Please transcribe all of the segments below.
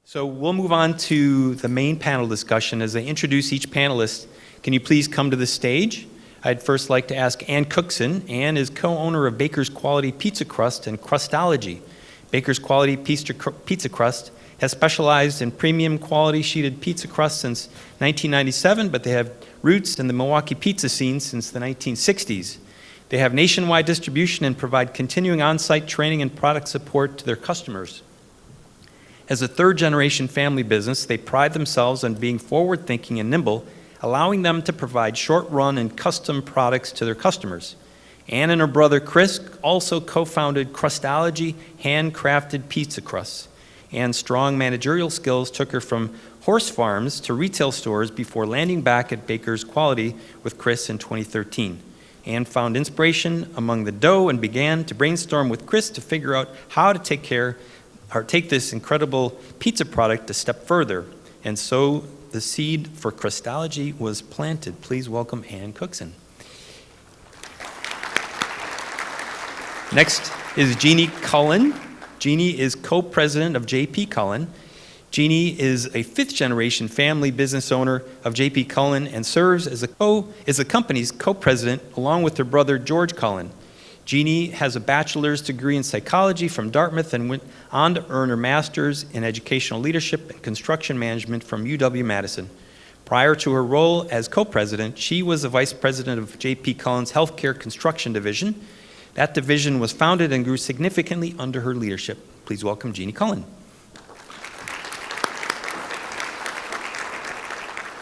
So we'll move on to the main panel discussion. As I introduce each panelist, can you please come to the stage? I'd first like to ask Ann Cookson. Ann is co-owner of Baker's Quality Pizza Crust and Crustology. Baker's Quality Pizza Crust has specialized in premium quality sheeted pizza crust since 1997, but they have roots in the Milwaukee pizza scene since the 1960s. They have nationwide distribution and provide continuing on-site training and product support to their customers. As a third-generation family business, they pride themselves on being forward-thinking and nimble, allowing them to provide short-run and custom products to their customers. Ann and her brother Chris also co-founded Crustology, handcrafted pizza crusts. Ann's strong managerial skills took her from horse farms to retail stores before landing back at Baker's Quality with Chris in 2013. Ann found inspiration among the dough and began to brainstorm with Chris to figure out how to take this incredible pizza product a step further. And so the seed for Crustology was planted. Please welcome Ann Cookson. Next is Jeannie Cullen. Jeannie is co-president of J.P. Cullen. Jeannie is a fifth-generation family business owner of J.P. Cullen and serves as the company's co-president along with her brother George Cullen. Jeannie has a bachelor's degree in psychology from Dartmouth and went on to earn her master's in educational leadership and construction management from UW-Madison. Prior to her role as co-president, she was the vice president of J.P. Cullen's healthcare construction division. That division was founded and grew significantly under her leadership. Please welcome Jeannie Cullen.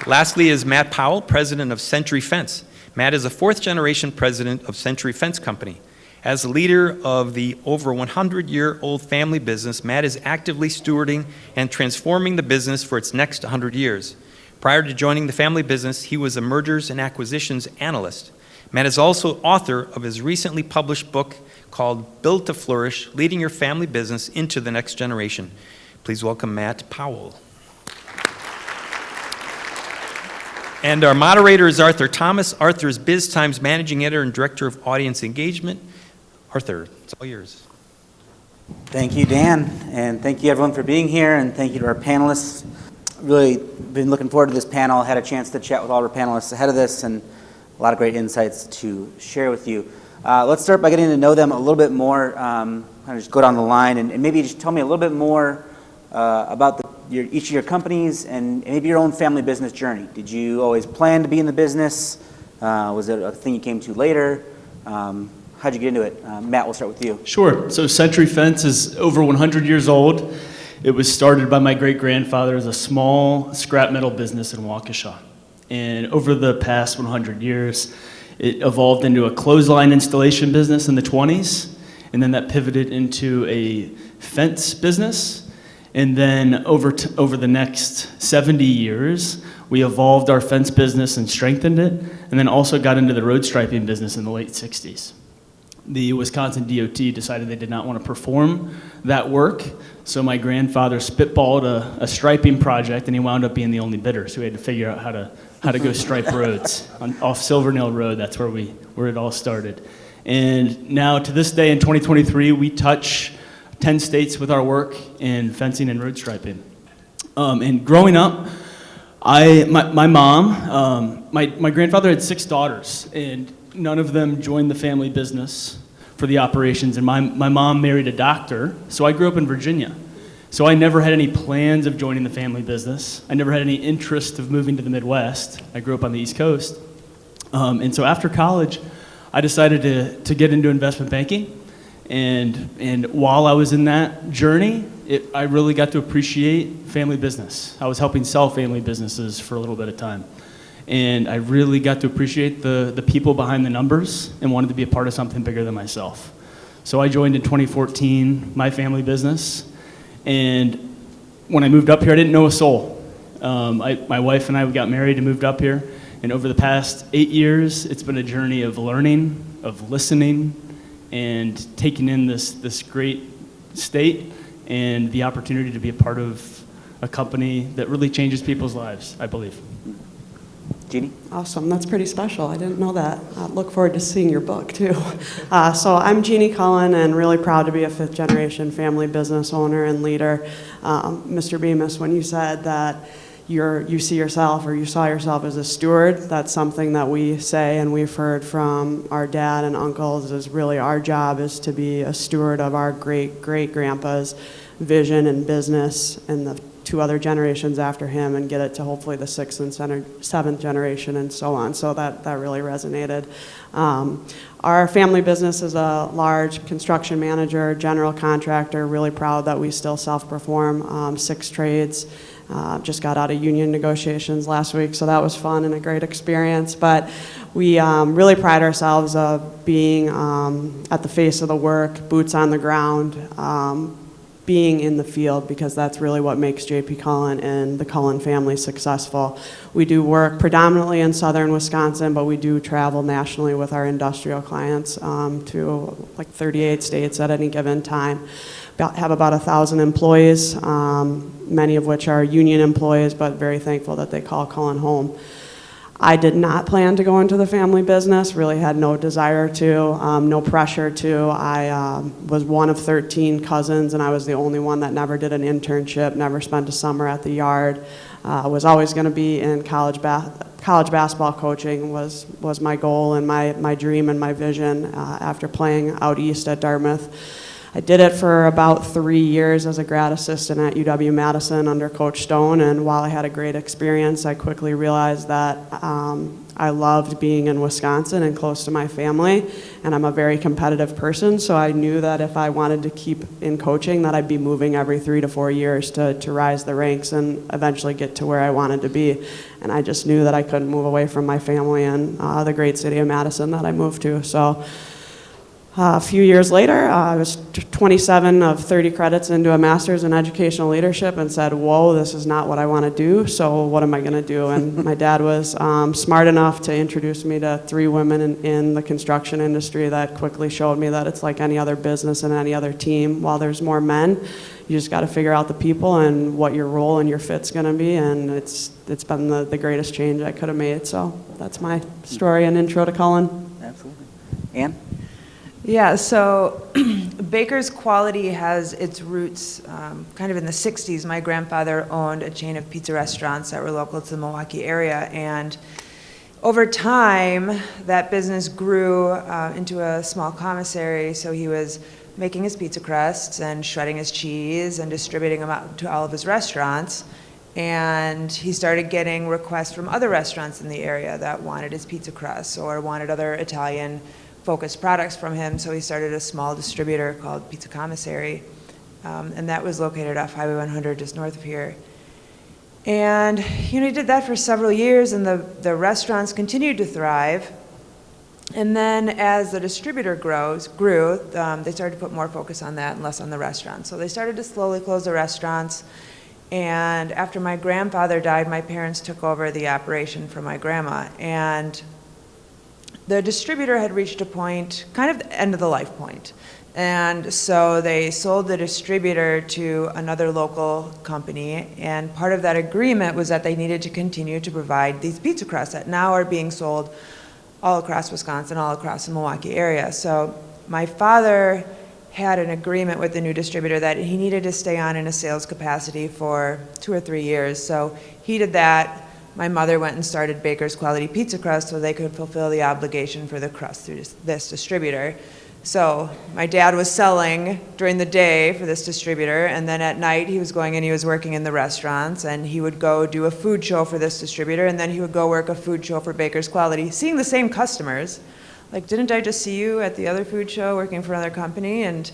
Lastly is Matt Powell, president of Century Fence. Matt is a fourth-generation president of Century Fence Company. As the leader of the over 100-year-old family business, Matt is actively stewarding and transforming the business for its next 100 years. Prior to joining the family business, he was a mergers and acquisitions analyst. Matt is also author of his recently published book called Build to Flourish, Leading Your Family Business into the Next Generation. Please welcome Matt Powell. And our moderator is Arthur Thomas. Arthur is BizTimes Managing Editor and Director of Audience Engagement. Arthur, it's all yours. Thank you, Dan, and thank you everyone for being here, and thank you to our panelists. Really been looking forward to this panel. Had a chance to chat with all our panelists ahead of this, and a lot of great insights to share with you. Let's start by getting to know them a little bit more. Kind of just go down the line, and maybe just tell me a little bit more about each of your companies and maybe your own family business journey. Did you always plan to be in the business? Was it a thing you came to later? How'd you get into it? Matt, we'll start with you. Sure. So Century Fence is over 100 years old. It was started by my great-grandfather as a small scrap metal business in Waukesha. And over the past 100 years, it evolved into a clothesline installation business in the 20s, and then that pivoted into a fence business. And then over the next 70 years, we evolved our fence business and strengthened it, and then also got into the road striping business in the late 60s. The Wisconsin DOT decided they did not want to perform that work, so my grandfather spitballed a striping project, and he wound up being the only bidder, so we had to figure out how to go stripe roads. Off Silvernail Road, that's where it all started. And now, to this day, in 2023, we touch 10 states with our work in fencing and road striping. And growing up, my mom, my grandfather had 6 daughters, and none of them joined the family business for the operations. And my mom married a doctor, so I grew up in Virginia. So I never had any plans of joining the family business. I never had any interest of moving to the Midwest. I grew up on the East Coast. And so after college, I decided to get into investment banking. And while I was in that journey, I really got to appreciate family business. I was helping sell family businesses for a little bit of time. And I really got to appreciate the people behind the numbers and wanted to be a part of something bigger than myself. So I joined in 2014 my family business. And when I moved up here, I didn't know a soul. My wife and I got married and moved up here. And over the past 8 years, it's been a journey of learning, of listening, and taking in this great state and the opportunity to be a part of a company that really changes people's lives, I believe. Jeannie? Awesome. That's pretty special. I didn't know that. I look forward to seeing your book, too. So I'm Jeannie Cullen, and really proud to be a fifth-generation family business owner and leader. Mr. Bemis, when you said that you see yourself, or you saw yourself as a steward, that's something that we say and we've heard from our dad and uncles, is really our job is to be a steward of our great-great-grandpa's vision and business and the 2 other generations after him, and get it to hopefully the 6th and 7th generation and so on. So that really resonated. Our family business is a large construction manager, general contractor, really proud that we still self-perform 6 trades. Just got out of union negotiations last week, so that was fun and a great experience. But we really pride ourselves of being at the face of the work, boots on the ground, being in the field, because that's really what makes J.P. Cullen and the Cullen family successful. We do work predominantly in southern Wisconsin, but we do travel nationally with our industrial clients to like 38 states at any given time. Have about 1,000 employees, many of which are union employees, but very thankful that they call Cullen home. I did not plan to go into the family business, really had no desire to, no pressure to. I was one of 13 cousins, and I was the only one that never did an internship, never spent a summer at the yard. Was always going to be in college basketball coaching was my goal and my dream and my vision after playing out east at Dartmouth. I did it for about 3 years as a grad assistant at UW-Madison under Coach Stone, and while I had a great experience, I quickly realized that I loved being in Wisconsin and close to my family, and I'm a very competitive person, so I knew that if I wanted to keep in coaching, that I'd be moving every 3 to 4 years to rise the ranks and eventually get to where I wanted to be. And I just knew that I couldn't move away from my family and the great city of Madison that I moved to. So a few years later, I was 27 of 30 credits into a master's in educational leadership and said, whoa, this is not what I want to do, so what am I going to do? And my dad was smart enough to introduce me to 3 women in the construction industry that quickly showed me that it's like any other business and any other team. While there's more men, you just got to figure out the people and what your role and your fit's going to be, and it's been the greatest change I could have made. So that's my story and intro to Cullen. Absolutely. Ann? Yeah, so Baker's Quality has its roots kind of in the 60s. My grandfather owned a chain of pizza restaurants that were local to the Milwaukee area, and over time, that business grew into a small commissary, so he was making his pizza crusts and shredding his cheese and distributing them out to all of his restaurants. And he started getting requests from other restaurants in the area that wanted his pizza crusts or wanted other Italian focused products from him, so he started a small distributor called Pizza Commissary, and that was located off Highway 100 just north of here. And he did that for several years, and the restaurants continued to thrive. And then as the distributor grew, they started to put more focus on that and less on the restaurants. So they started to slowly close the restaurants. And after my grandfather died, my parents took over the operation from my grandma. And the distributor had reached a point, kind of the end of the life point. And so they sold the distributor to another local company, and part of that agreement was that they needed to continue to provide these pizza crusts that now are being sold all across Wisconsin, all across the Milwaukee area. So my father had an agreement with the new distributor that he needed to stay on in a sales capacity for 2 or 3 years. So he did that. My mother went and started Baker's Quality Pizza Crust so they could fulfill the obligation for the crust through this distributor. So my dad was selling during the day for this distributor, and then at night he was going and he was working in the restaurants, and he would go do a food show for this distributor, and then he would go work a food show for Baker's Quality, seeing the same customers. Like, didn't I just see you at the other food show working for another company? And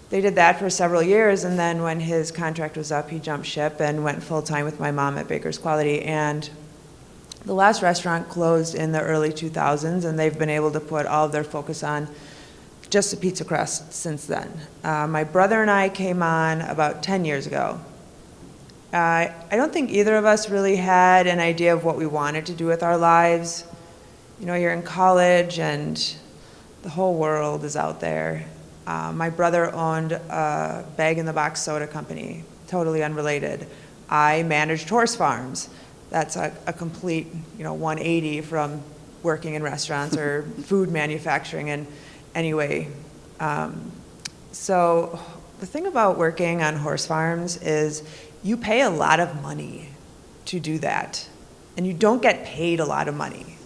they did that for several years, and then when his contract was up, he jumped ship and went full-time with my mom at Baker's Quality. And the last restaurant closed in the early 2000s, and they've been able to put all of their focus on just the pizza crust since then. My brother and I came on about 10 years ago. I don't think either of us really had an idea of what we wanted to do with our lives. You're in college, and the whole world is out there. My brother owned a bag-in-the-box soda company, totally unrelated. I managed horse farms that's a complete, 180 from working in restaurants or food manufacturing in any way. So the thing about working on horse farms is you pay a lot of money to do that, and you don't get paid a lot of money.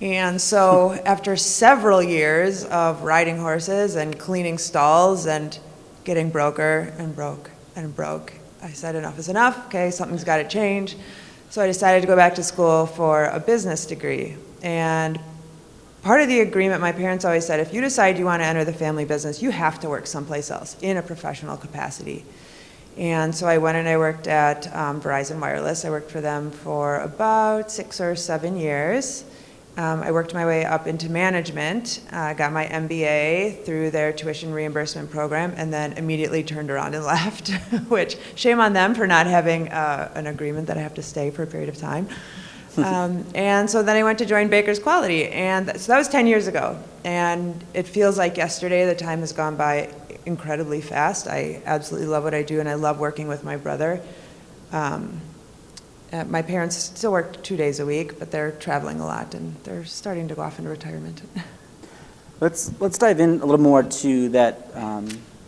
And so after several years of riding horses and cleaning stalls and getting broker and broke and broke, I said enough is enough. Okay, something's got to change. So I decided to go back to school for a business degree. And part of the agreement, my parents always said, if you decide you want to enter the family business, you have to work someplace else in a professional capacity. And so I went and I worked at Verizon Wireless. I worked for them for about 6 or 7 years. I worked my way up into management, got my MBA through their tuition reimbursement program, and then immediately turned around and left, which shame on them for not having an agreement that I have to stay for a period of time. And so then I went to join Baker's Quality, and so that was 10 years ago. And it feels like yesterday. The time has gone by incredibly fast. I absolutely love what I do, and I love working with my brother. My parents still work 2 days a week, but they're traveling a lot, and they're starting to go off into retirement. Let's dive in a little more to that.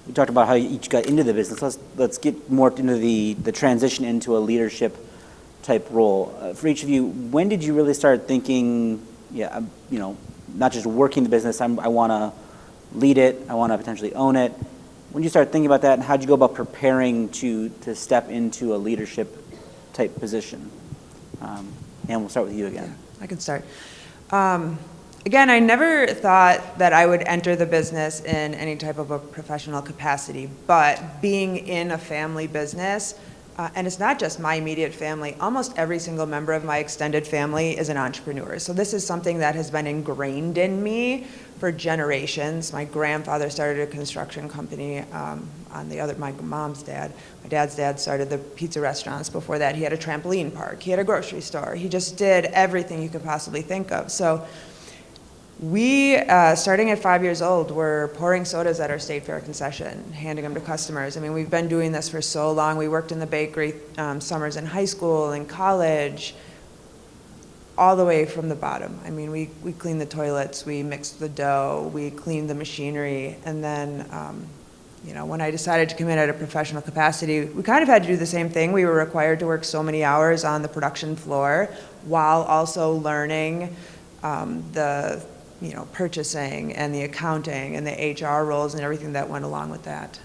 We talked about how you each got into the business. Let's get more into the transition into a leadership type role. For each of you, when did you really start thinking, not just working the business, I want to lead it, I want to potentially own it? When did you start thinking about that, and how did you go about preparing to step into a leadership type position? And we'll start with you again. Yeah, I can start. Again, I never thought that I would enter the business in any type of a professional capacity, but being in a family business, and it's not just my immediate family, almost every single member of my extended family is an entrepreneur. So this is something that has been ingrained in me for generations. My grandfather started a construction company my mom's dad. My dad's dad started the pizza restaurants. Before that, he had a trampoline park. He had a grocery store. He just did everything you could possibly think of. So we, starting at 5 years old, were pouring sodas at our State Fair concession, handing them to customers. I mean, we've been doing this for so long. We worked in the bakery summers in high school and college, all the way from the bottom. I mean, we cleaned the toilets, we mixed the dough, we cleaned the machinery, and then, when I decided to come in at a professional capacity, we kind of had to do the same thing. We were required to work so many hours on the production floor while also learning the purchasing and the accounting and the HR roles and everything that went along with that.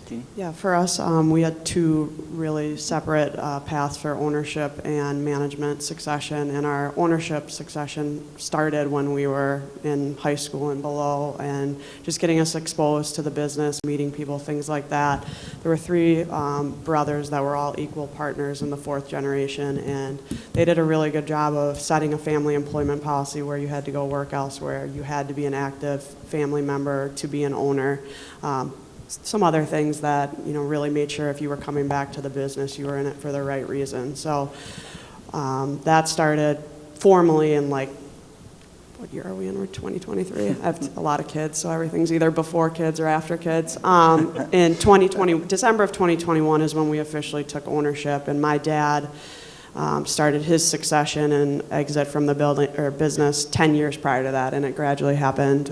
Jeannie? Yeah, for us, we had two really separate paths for ownership and management succession, and our ownership succession started when we were in high school and below, and just getting us exposed to the business, meeting people, things like that. There were three brothers that were all equal partners in the fourth generation, and they did a really good job of setting a family employment policy where you had to go work elsewhere. You had to be an active family member to be an owner. Some other things that really made sure if you were coming back to the business, you were in it for the right reason. So that started formally in what year are we in? We're 2023. I have a lot of kids, so everything's either before kids or after kids. In December of 2021 is when we officially took ownership, and my dad started his succession and exit from the business 10 years prior to that, and it gradually happened.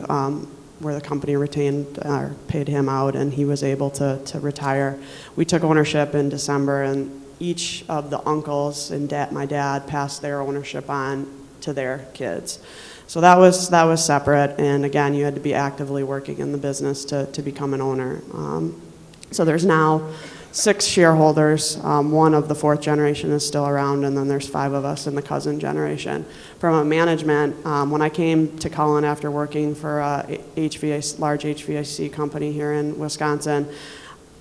Where the company retained or paid him out, and he was able to retire. We took ownership in December, and each of the uncles and my dad passed their ownership on to their kids. So that was separate, and again, you had to be actively working in the business to become an owner. So there's now 6 shareholders. One of the fourth generation is still around, and then there's 5 of us in the cousin generation. From a management, when I came to Cullen after working for a large HVAC company here in Wisconsin,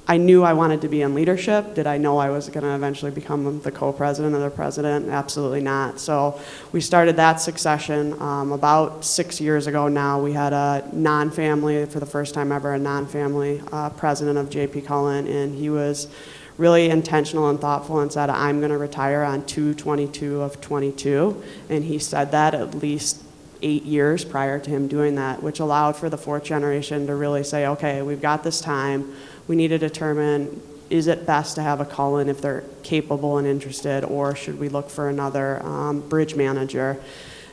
I knew I wanted to be in leadership. Did I know I was going to eventually become the co-president or the president? Absolutely not. So we started that succession about 6 years ago now. We had a non-family, for the first time ever, a non-family president of JP Cullen, and he was really intentional and thoughtful and said, I'm going to retire on 2/22 of 22. And he said that at least 8 years prior to him doing that, which allowed for the fourth generation to really say, okay, we've got this time. We need to determine is it best to have a Cullen if they're capable and interested, or should we look for another bridge manager?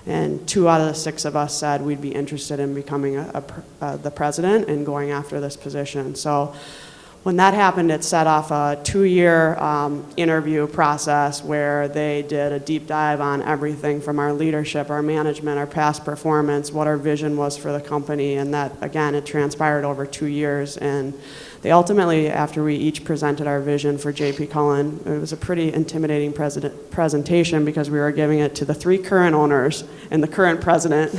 And 2 out of the 6 of us said we'd be interested in becoming the president and going after this position. So when that happened, it set off a 2-year interview process where they did a deep dive on everything from our leadership, our management, our past performance, what our vision was for the company, and that, again, it transpired over 2 years. And they ultimately, after we each presented our vision for J.P. Cullen, it was a pretty intimidating presentation because we were giving it to the 3 current owners and the current president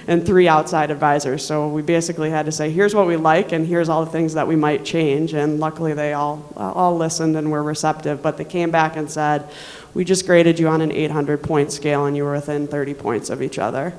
and 3 outside advisors. So we basically had to say, here's what we like and here's all the things that we might change. And luckily they all listened and were receptive, but they came back and said, we just graded you on an 800-point scale and you were within 30 points of each other.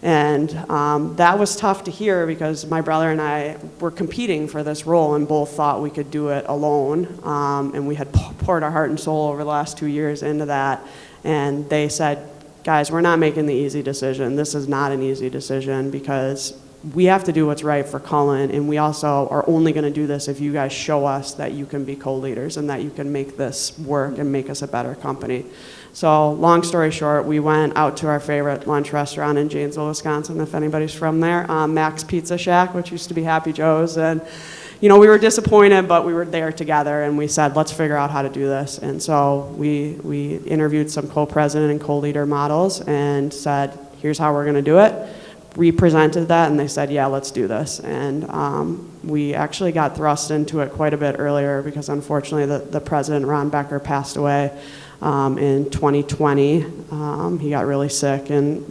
And that was tough to hear because my brother and I were competing for this role and both thought we could do it alone. And we had poured our heart and soul over the last 2 years into that. And they said, guys, we're not making the easy decision. This is not an easy decision because we have to do what's right for Cullen. And we also are only going to do this if you guys show us that you can be co-leaders and that you can make this work and make us a better company. So long story short, we went out to our favorite lunch restaurant in Janesville, Wisconsin, if anybody's from there, Mac's Pizza Shack, which used to be Happy Joe's. And, you know, we were disappointed, but we were there together, and we said, let's figure out how to do this. And so we interviewed some co-president and co-leader models and said, here's how we're going to do it. We presented that, and they said, yeah, let's do this. And we actually got thrust into it quite a bit earlier because, unfortunately, the president, Ron Becker, passed away in 2020. He got really sick and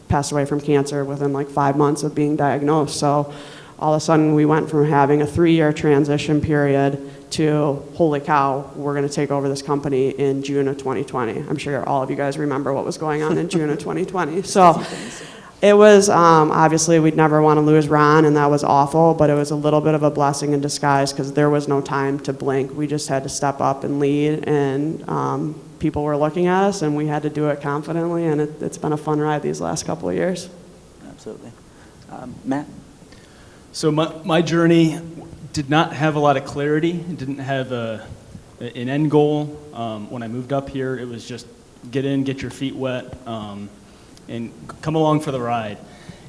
passed away from cancer within like 5 months of being diagnosed. So all of a sudden we went from having a 3-year transition period to, holy cow, we're going to take over this company in June of 2020. I'm sure all of you guys remember what was going on in June of 2020. So it was, obviously we'd never want to lose Ron, and that was awful, but it was a little bit of a blessing in disguise because there was no time to blink. We just had to step up and lead, and people were looking at us, and we had to do it confidently, and it's been a fun ride these last couple of years. Absolutely. Matt? So my journey did not have a lot of clarity. It didn't have an end goal. When I moved up here, it was just get in, get your feet wet, and come along for the ride.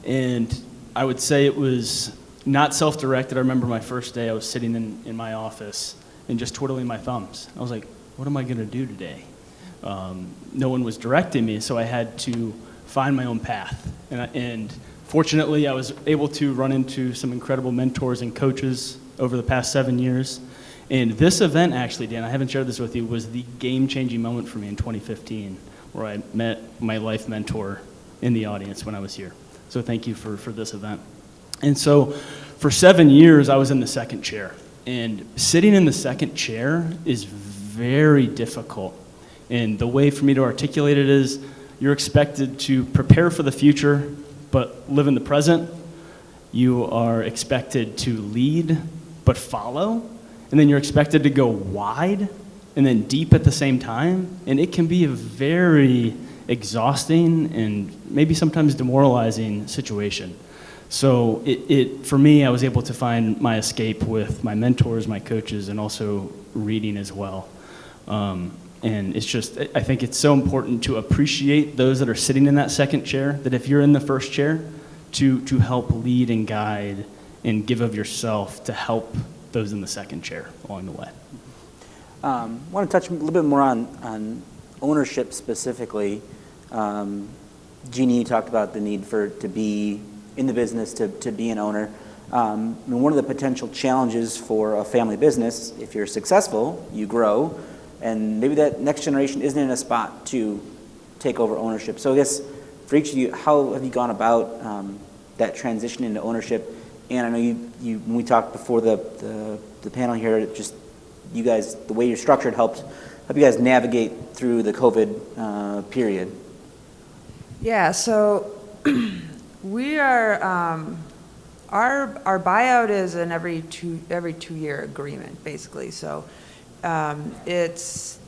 And I would say it was not self-directed. I remember my first day, I was sitting in my office and just twiddling my thumbs. I was like, what am I going to do today? No one was directing me, so I had to find my own path. And fortunately, I was able to run into some incredible mentors and coaches over the past 7 years. And this event, actually, Dan, I haven't shared this with you, was the game-changing moment for me in 2015, where I met my life mentor in the audience when I was here. So thank you for this event. And so for 7 years, I was in the second chair. And sitting in the second chair is very difficult. And the way for me to articulate it is you're expected to prepare for the future, but live in the present. You are expected to lead, but follow. And then you're expected to go wide and then deep at the same time. And it can be a very exhausting and maybe sometimes demoralizing situation. So for me, I was able to find my escape with my mentors, my coaches, and also reading as well. And it's just, I think it's so important to appreciate those that are sitting in that second chair, that if you're in the first chair, to help lead and guide and give of yourself to help those in the second chair along the way. I want to touch a little bit more on ownership specifically. Jeannie, you talked about the need to be in the business, to be an owner. And one of the potential challenges for a family business, if you're successful, you grow, and maybe that next generation isn't in a spot to take over ownership. So I guess for each of you, how have you gone about that transition into ownership? And I know you when we talked before the panel here, just you guys, the way you're structured help you guys navigate through the COVID period. Yeah, so we are, our buyout is an every 2 year agreement, basically. So it's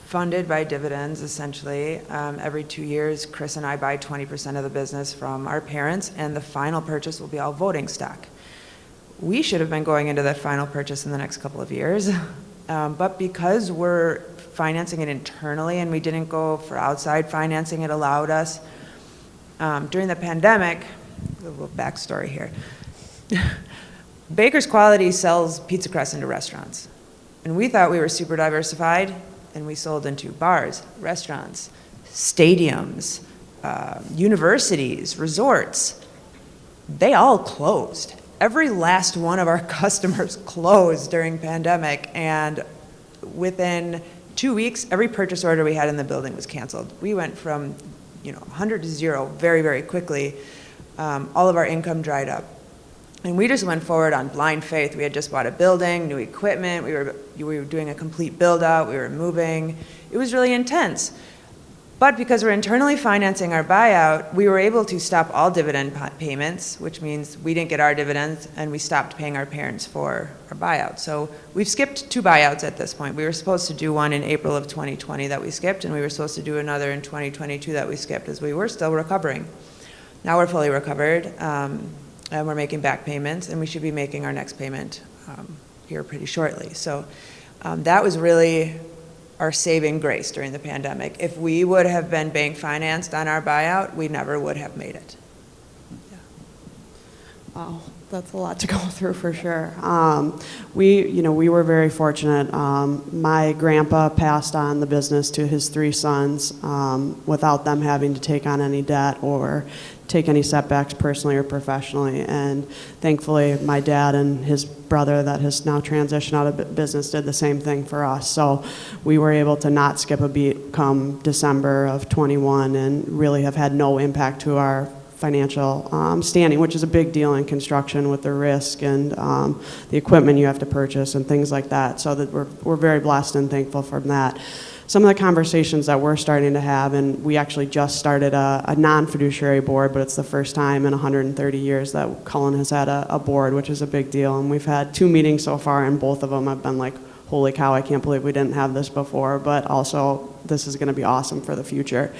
funded by dividends, essentially. Every 2 years, Chris and I buy 20% of the business from our parents, and the final purchase will be all voting stock. we should have been going into that final purchase in the next couple of years. But because we're financing it internally and we didn't go for outside financing, it allowed us. During the pandemic, a little backstory here. Baker's Quality sells pizza crusts into restaurants. And we thought we were super diversified, and we sold into bars, restaurants, stadiums, universities, resorts. They all closed. Every last one of our customers closed during pandemic, and within 2 weeks, every purchase order we had in the building was canceled. We went from 100 to 0 very, very quickly. All of our income dried up. And we just went forward on blind faith. We had just bought a building, new equipment. We were doing a complete build out. We were moving. It was really intense. But because we're internally financing our buyout, we were able to stop all dividend payments, which means we didn't get our dividends, and we stopped paying our parents for our buyout. So we've skipped 2 buyouts at this point. We were supposed to do one in April of 2020 that we skipped, and we were supposed to do another in 2022 that we skipped, as we were still recovering. Now we're fully recovered, and we're making back payments, and we should be making our next payment here pretty shortly. So that was really our saving grace during the pandemic. If we would have been bank financed on our buyout, we never would have made it. Yeah. Wow, that's a lot to go through for sure. We were very fortunate. My grandpa passed on the business to his 3 sons without them having to take on any debt or take any setbacks personally or professionally. And thankfully, my dad and his brother that has now transitioned out of business did the same thing for us. So we were able to not skip a beat come December of 21 and really have had no impact to our financial standing, which is a big deal in construction with the risk and the equipment you have to purchase and things like that. So that we're very blessed and thankful from that. Some of the conversations that we're starting to have, and we actually just started a non-fiduciary board, but it's the first time in 130 years that Cullen has had a board, which is a big deal. And we've had 2 meetings so far, and both of them have been like, holy cow, I can't believe we didn't have this before, but also this is going to be awesome for the future.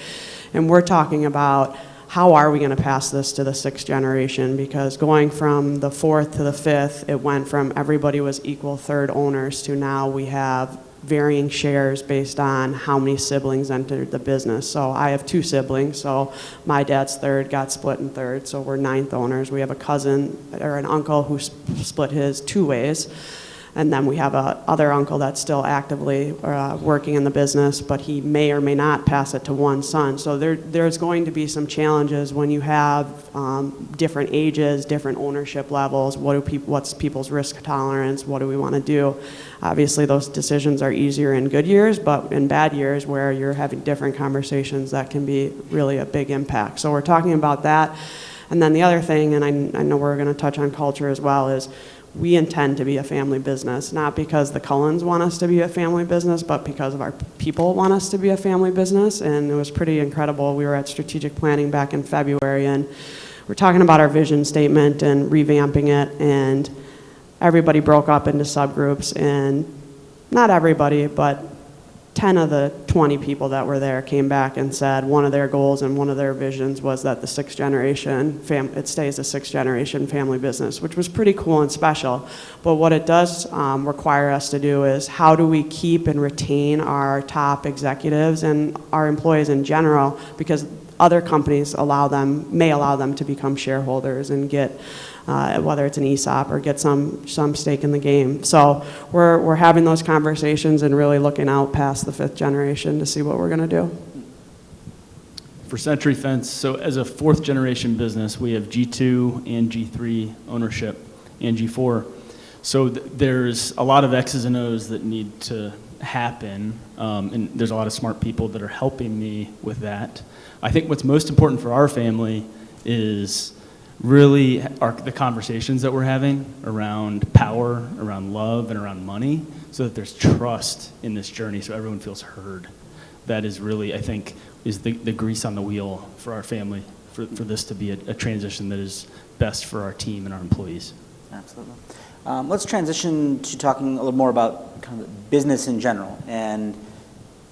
And we're talking about how are we going to pass this to the 6th generation, because going from the 4th to the 5th, it went from everybody was equal 3rd owners to now we have varying shares based on how many siblings entered the business. So I have 2 siblings, so my dad's 3rd got split in 3rd, so we're 9th owners. We have a cousin or an uncle who split his 2 ways. And then we have a other uncle that's still actively working in the business, but he may or may not pass it to 1 son. So there's going to be some challenges when you have different ages, different ownership levels. What's people's risk tolerance? What do we want to do? Obviously, those decisions are easier in good years, but in bad years where you're having different conversations, that can be really a big impact. So we're talking about that. And then the other thing, and I know we're going to touch on culture as well, is we intend to be a family business, not because the Cullens want us to be a family business, but because of our people want us to be a family business. And it was pretty incredible. We were at strategic planning back in February, and we're talking about our vision statement and revamping it, and everybody broke up into subgroups, and not everybody, but 10 of the 20 people that were there came back and said one of their goals and one of their visions was that the 6th generation, it stays a 6th generation family business, which was pretty cool and special. But what it does require us to do is how do we keep and retain our top executives and our employees in general, because other companies may allow them to become shareholders and get whether it's an ESOP or get some stake in the game. So we're having those conversations and really looking out past the 5th generation to see what we're going to do. For Century Fence, so as a 4th generation business, we have G2 and G3 ownership and G4. So there's a lot of X's and O's that need to happen, and there's a lot of smart people that are helping me with that. I think what's most important for our family is really the conversations that we're having around power, around love, and around money, so that there's trust in this journey so everyone feels heard. That is really, I think, is the grease on the wheel for our family, for this to be a transition that is best for our team and our employees. Absolutely. Let's transition to talking a little more about kind of business in general. And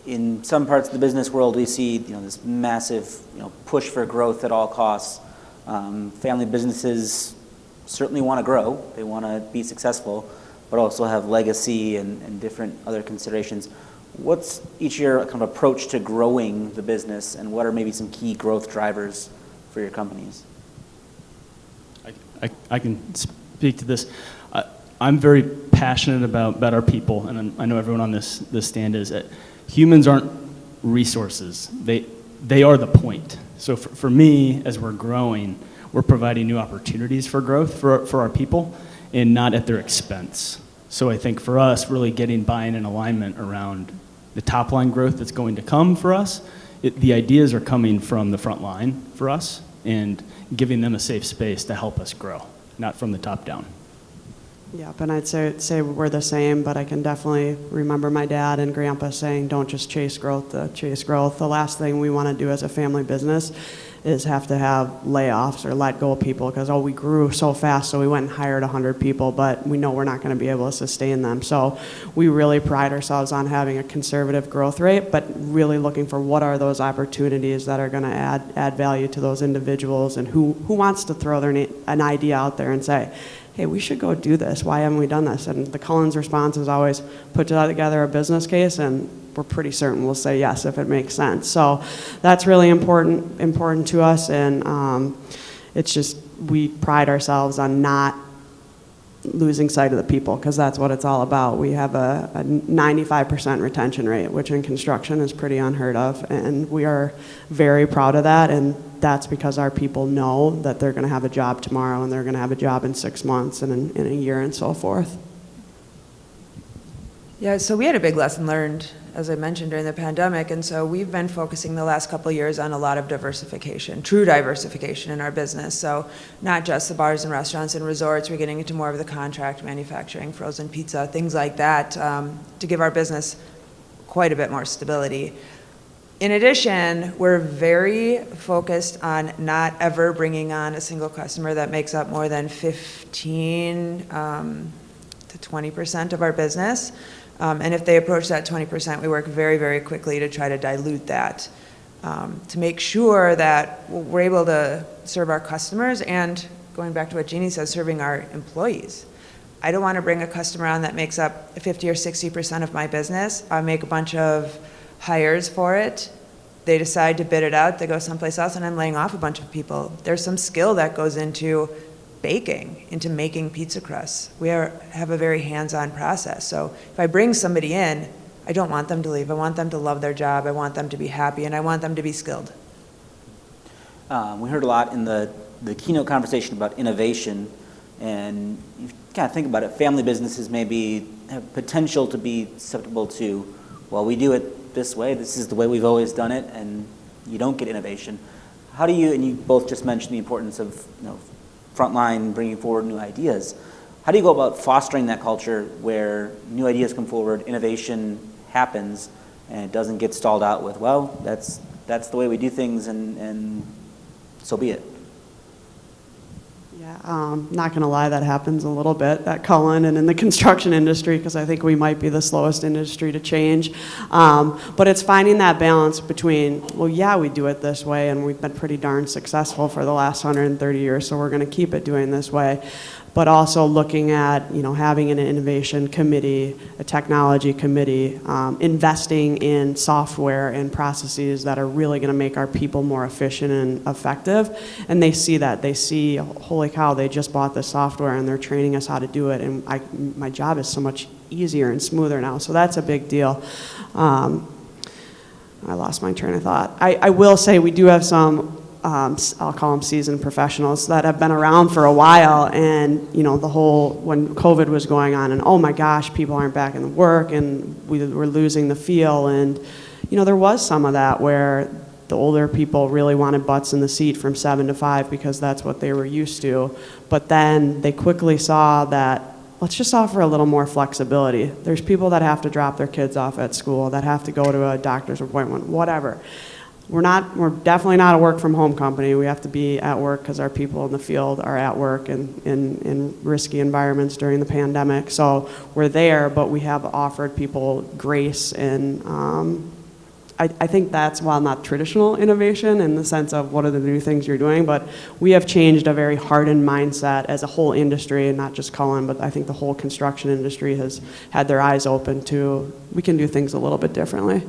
in some parts of the business world, we see this massive push for growth at all costs. Family businesses certainly want to grow, they want to be successful, but also have legacy and different other considerations. What's each of your kind of approach to growing the business, and what are maybe some key growth drivers for your companies? I can speak to this. I'm very passionate about our people, and I know everyone on this stand is. Humans aren't resources. They are the point. So for me, as we're growing, we're providing new opportunities for growth for our people, and not at their expense. So I think for us, really getting buy-in and alignment around the top line growth that's going to come for us, the ideas are coming from the front line for us, and giving them a safe space to help us grow, not from the top down. Yep, and I'd say we're the same, but I can definitely remember my dad and grandpa saying, don't just chase growth to chase growth. The last thing we want to do as a family business is have to have layoffs or let go of people because, we grew so fast, so we went and hired 100 people, but we know we're not going to be able to sustain them. So we really pride ourselves on having a conservative growth rate, but really looking for what are those opportunities that are going to add value to those individuals, and who wants to throw an idea out there and say, hey, we should go do this. Why haven't we done this? And the Cullen's response is always put together a business case, and we're pretty certain we'll say yes if it makes sense. So that's really important to us, and it's just we pride ourselves on not losing sight of the people, because that's what it's all about. We have a 95% retention rate, which in construction is pretty unheard of, and we are very proud of that, and that's because our people know that they're going to have a job tomorrow, and they're going to have a job in 6 months and in a year and so forth. Yeah, so we had a big lesson learned, as I mentioned, during the pandemic, and so we've been focusing the last couple of years on a lot of diversification, true diversification in our business. So not just the bars and restaurants and resorts, we're getting into more of the contract manufacturing, frozen pizza, things like that, to give our business quite a bit more stability. In addition, we're very focused on not ever bringing on a single customer that makes up more than 15 to 20% of our business. And if they approach that 20%, we work very, very quickly to try to dilute that, to make sure that we're able to serve our customers and, going back to what Jeannie says, serving our employees. I don't want to bring a customer on that makes up 50 or 60% of my business. I make a bunch of hires for it. They decide to bid it out. They go someplace else, and I'm laying off a bunch of people. There's some skill that goes into baking, into making pizza crusts. We have a very hands-on process. So if I bring somebody in, I don't want them to leave. I want them to love their job. I want them to be happy, and I want them to be skilled. We heard a lot in the keynote conversation about innovation, and you kind of think about it, family businesses maybe have potential to be susceptible to, well, we do it this way, this is the way we've always done it, and you don't get innovation. How do you, and you both just mentioned the importance of frontline bringing forward new ideas. How do you go about fostering that culture where new ideas come forward, innovation happens, and it doesn't get stalled out with, well, that's the way we do things, and so be it? Yeah, not going to lie, that happens a little bit at Cullen and in the construction industry, because I think we might be the slowest industry to change. But it's finding that balance between, well, yeah, we do it this way, and we've been pretty darn successful for the last 130 years, so we're going to keep it doing this way. But also looking at, having an innovation committee, a technology committee, investing in software and processes that are really going to make our people more efficient and effective. And they see that. They see, holy cow, they just bought this software and they're training us how to do it. And my job is so much easier and smoother now. So that's a big deal. I lost my train of thought. I will say we do have some I'll call them seasoned professionals that have been around for a while, and when COVID was going on, and oh my gosh, people aren't back in the work, and we were losing the feel, and there was some of that where the older people really wanted butts in the seat from 7 to 5 because that's what they were used to, but then they quickly saw that let's just offer a little more flexibility. There's people that have to drop their kids off at school, that have to go to a doctor's appointment, whatever. We're definitely not a work from home company. We have to be at work because our people in the field are at work in risky environments during the pandemic. So we're there, but we have offered people grace and I think that's, while not traditional innovation in the sense of what are the new things you're doing, but we have changed a very hardened mindset as a whole industry, and not just Cullen, but I think the whole construction industry has had their eyes open to, we can do things a little bit differently.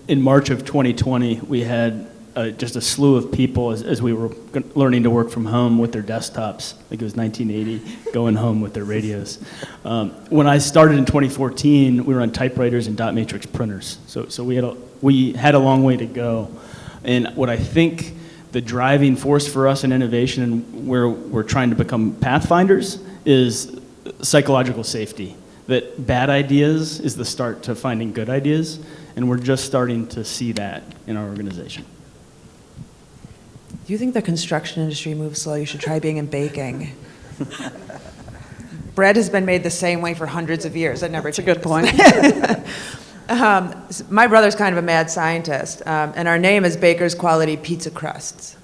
In March of 2020, we had just a slew of people as we were learning to work from home with their desktops. I think it was 1980, going home with their radios. When I started in 2014, we were on typewriters and dot matrix printers. So we had a long way to go. And what I think the driving force for us in innovation and where we're trying to become pathfinders is psychological safety. That bad ideas is the start to finding good ideas, and we're just starting to see that in our organization. Do you think the construction industry moves slow? You should try being in baking. Bread has been made the same way for hundreds of years. It never changes. That's a good point. My brother's kind of a mad scientist, and our name is Baker's Quality Pizza Crusts.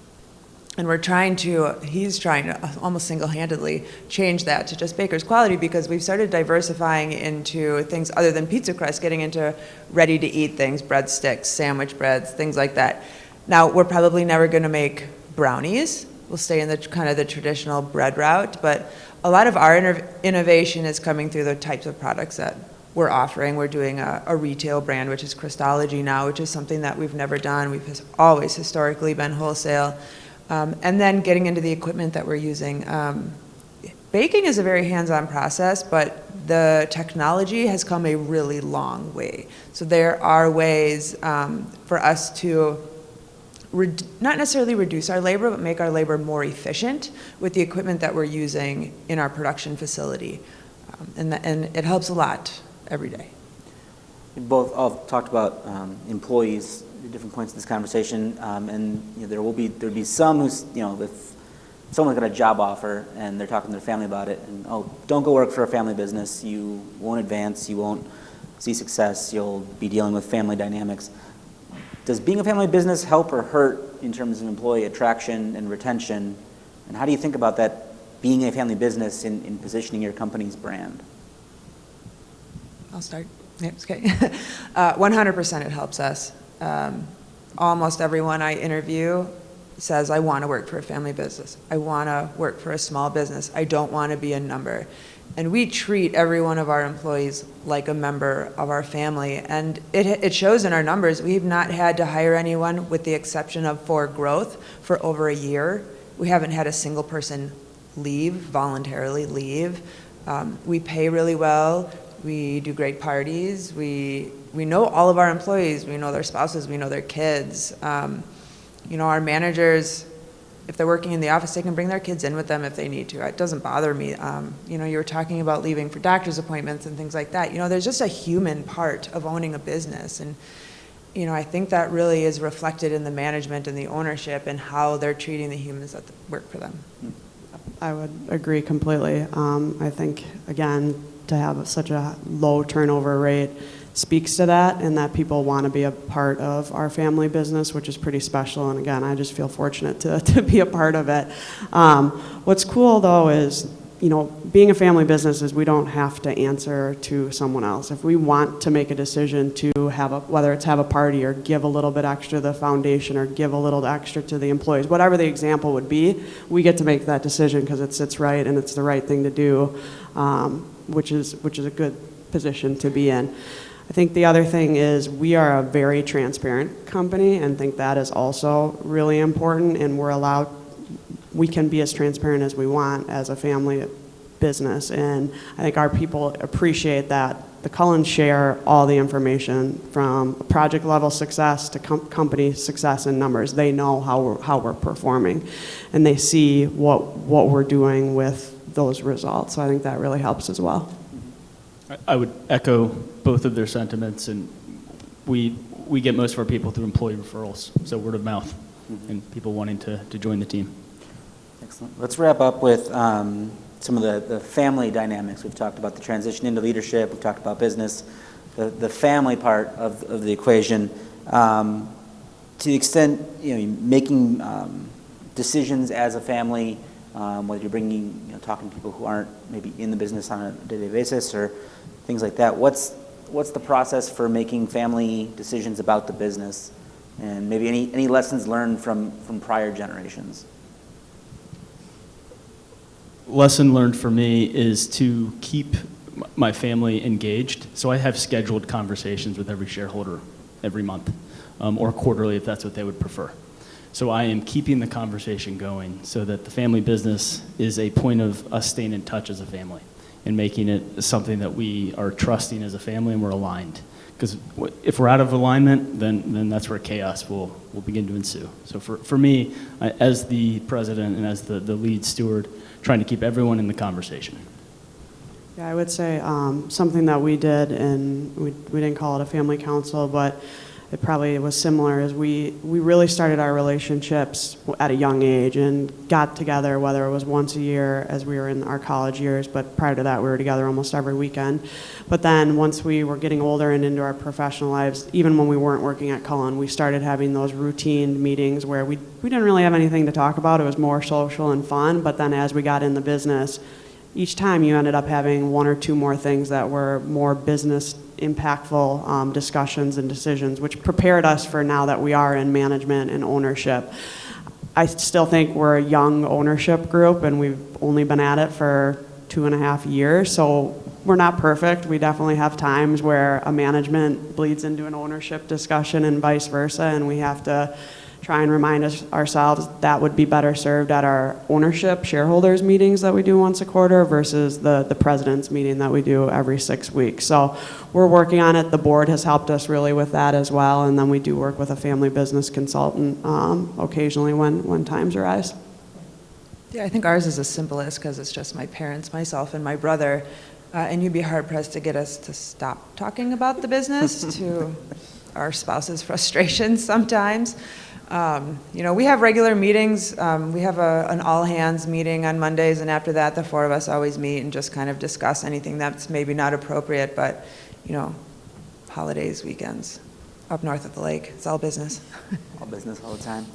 And he's trying to almost single-handedly change that to just Baker's Quality, because we've started diversifying into things other than pizza crust, getting into ready-to-eat things, breadsticks, sandwich breads, things like that. Now, we're probably never going to make brownies. We'll stay in the kind of the traditional bread route, but a lot of our innovation is coming through the types of products that we're offering. We're doing a retail brand, which is Crustology now, which is something that we've never done. We've always historically been wholesale. And then getting into the equipment that we're using. Baking is a very hands-on process, but the technology has come a really long way. So there are ways for us to not necessarily reduce our labor, but make our labor more efficient with the equipment that we're using in our production facility. And it helps a lot every day. We both all talked about employees at different points in this conversation, and there'll be some who's, if someone got a job offer and they're talking to their family about it, and don't go work for a family business, you won't advance, you won't see success, you'll be dealing with family dynamics. Does being a family business help or hurt in terms of employee attraction and retention? And how do you think about that, being a family business in positioning your company's brand? I'll start. Yeah, it's okay. 100% it helps us. Almost everyone I interview says, I want to work for a family business. I want to work for a small business. I don't want to be a number. And we treat every one of our employees like a member of our family. And it shows in our numbers. We've not had to hire anyone, with the exception of for growth, for over a year. We haven't had a single person voluntarily leave. We pay really well. We do great parties. We know all of our employees. We know their spouses. We know their kids. Our managers, if they're working in the office, they can bring their kids in with them if they need to. It doesn't bother me. You were talking about leaving for doctor's appointments and things like that. There's just a human part of owning a business. And, I think that really is reflected in the management and the ownership and how they're treating the humans that work for them. I would agree completely. I think, again, to have such a low turnover rate speaks to that, and that people want to be a part of our family business, which is pretty special. And again, I just feel fortunate to be a part of it. What's cool though is, being a family business is we don't have to answer to someone else. If we want to make a decision to whether it's have a party or give a little bit extra to the foundation or give a little extra to the employees, whatever the example would be, we get to make that decision because it sits right and it's the right thing to do, which is a good position to be in. I think the other thing is we are a very transparent company, and think that is also really important, and we can be as transparent as we want as a family business, and I think our people appreciate that. The Cullens share all the information from project level success to company success and numbers. They know how we're performing, and they see what we're doing with those results. So I think that really helps as well. I would echo both of their sentiments, and we get most of our people through employee referrals, so word of mouth, and people wanting to join the team. Excellent. Let's wrap up with some of the family dynamics. We've talked about the transition into leadership. We've talked about business, the family part of the equation. To the extent making decisions as a family, whether you're talking to people who aren't maybe in the business on a day-to-day basis or things like that. What's what's the process for making family decisions about the business? And maybe any lessons learned from prior generations? Lesson learned for me is to keep my family engaged. So I have scheduled conversations with every shareholder every month, or quarterly if that's what they would prefer. So I am keeping the conversation going so that the family business is a point of us staying in touch as a family and making it something that we are trusting as a family and we're aligned. Because if we're out of alignment, then that's where chaos will begin to ensue. So for me, as the president and as the lead steward, trying to keep everyone in the conversation. Yeah, I would say something that we did, and we didn't call it a family council, but it probably was similar, is we really started our relationships at a young age and got together, whether it was once a year as we were in our college years, but prior to that we were together almost every weekend. But then once we were getting older and into our professional lives, even when we weren't working at Cullen, we started having those routine meetings where we didn't really have anything to talk about. It was more social and fun, but then as we got in the business, each time you ended up having one or two more things that were more business impactful discussions and decisions, which prepared us for now that we are in management and ownership. I still think we're a young ownership group, and we've only been at it for 2.5 years, so we're not perfect. We definitely have times where a management bleeds into an ownership discussion and vice versa, and we have to try and remind ourselves that would be better served at our ownership shareholders meetings that we do once a quarter versus the president's meeting that we do every 6 weeks. So we're working on it. The board has helped us really with that as well, and then we do work with a family business consultant occasionally when times arise. Yeah, I think ours is the simplest because it's just my parents, myself, and my brother. And you'd be hard-pressed to get us to stop talking about the business to our spouse's frustrations sometimes. We have regular meetings. We have an all-hands meeting on Mondays, and after that, the four of us always meet and just kind of discuss anything that's maybe not appropriate, but, holidays, weekends, up north of the lake, it's all business. All business all the time.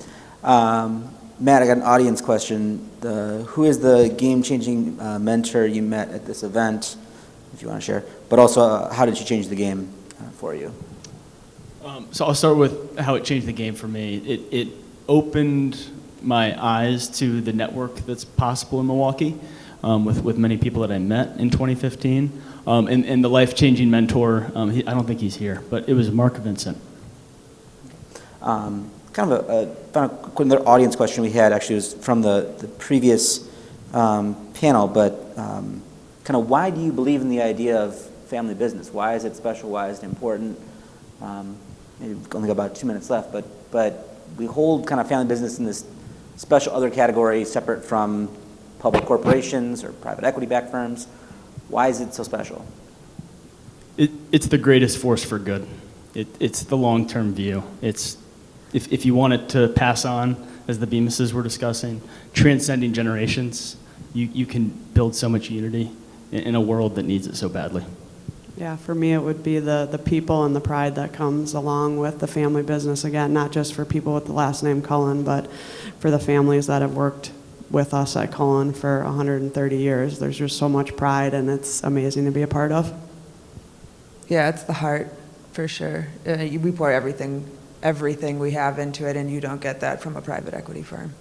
Matt, I got an audience question. Who is the game-changing mentor you met at this event, if you want to share? But also, how did she change the game for you? So I'll start with how it changed the game for me. It opened my eyes to the network that's possible in Milwaukee with many people that I met in 2015. And the life-changing mentor, I don't think he's here, but it was Mark Vincent. Kind of another audience question we had actually was from the previous panel, but kind of why do you believe in the idea of family business? Why is it special? Why is it important? Maybe we've only got about 2 minutes left, but we hold kind of family business in this special other category separate from public corporations or private equity-backed firms. Why is it so special? It's the greatest force for good. It's the long-term view. It's if you want it to pass on, as the Beamises were discussing, transcending generations, you can build so much unity in a world that needs it so badly. Yeah, for me it would be the people and the pride that comes along with the family business. Again, not just for people with the last name Cullen, but for the families that have worked with us at Cullen for 130 years. There's just so much pride, and it's amazing to be a part of. Yeah, it's the heart, for sure. We pour everything we have into it, and you don't get that from a private equity firm.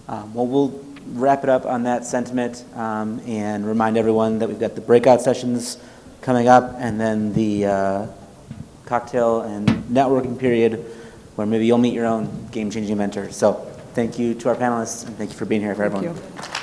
Well, we'll wrap it up on that sentiment and remind everyone that we've got the breakout sessions coming up and then the cocktail and networking period where maybe you'll meet your own game-changing mentor. So thank you to our panelists and thank you for being here for everyone. Thank you.